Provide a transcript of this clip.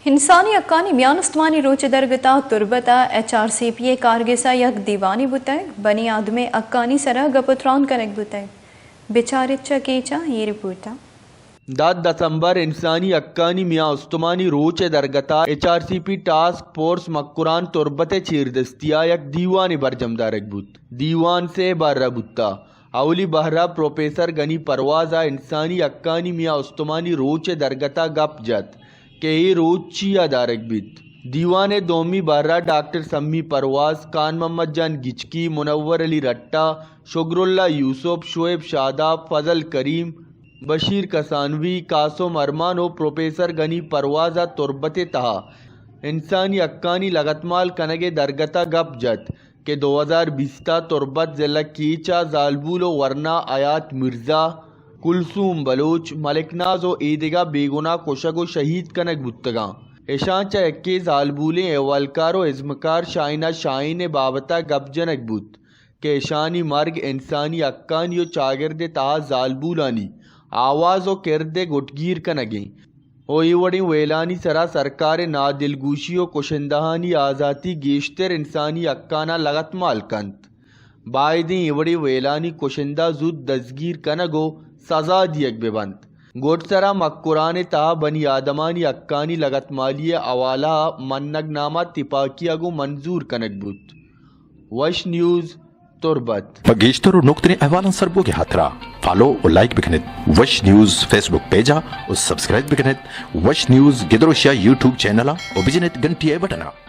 انسانی حقانی میانستوانی روچ درگتا تربتا HRCPA کارگسا یک دیوانی بوتائے بنی آدم اکانی سرا گپتران کنک بوتائے بیچارچا کیچا یہ رپورٹا داد دسمبر انسانی حقانی میاں استمانی روچ درگتا HRCP ٹاسک فورس مکران تربت چیردستیا یک دیوانی برجم دارک بوت دیوان سے بارہ بوتا اولی بہرا پروفیسر گنی پروازا انسانی حقانی میاں استمانی روچ درگتا گپ جت کہ یہ روچیا دارک بیت دیوان دومی بارہ ڈاکٹر سمی پرواز کان محمد جان گچکی منور علی رٹا شگر اللہ یوسف شعیب شاداب فضل کریم بشیر کسانوی قاسم ارمان و پروفیسر گنی پروازا تربت تہا انسانی حقانی لغتمال کنگے درگتا گپ جت کہ 2020 تربت ضلع کیچا زالبول و ورنا آیات مرزا کلثوم بلوچ ملک ناز و ایدگا بیگنا کوشگ و شہید کنگ بتگاں اشانچہ اکی زالبولیں اولکار و ازمکار شائنہ شائن بابتا گپ جنک بت کہ اشانی مرگ انسانی حقانی و چاگرد تہا زالبولانی آواز و کردے گٹگیر کنگیں اوئی وڑی ویلانی سرا سرکار نادلگوشی و کشندہانی آزاتی گیشتر انسانی حقانہ لغت مال کنت بائدیں ایوڑی ویلانی کشندہ زود دزگیر کنگو سزا دیگ ببند گوٹ سرا مکران تہا بنی آدمانی حقانی لغت مالی اوالا منگ نامہ تپاکیاگو منظور کنگ بود وش نیوز تربت پگیشتر و نقطنے احوالان سربوگی حترہ فالو و لائک بکنید وش نیوز فیس بک پیجا و سبسکرائب بکنید وش نیوز گدروشیا یوٹیوب چینلا و بجنید گنٹی بٹنا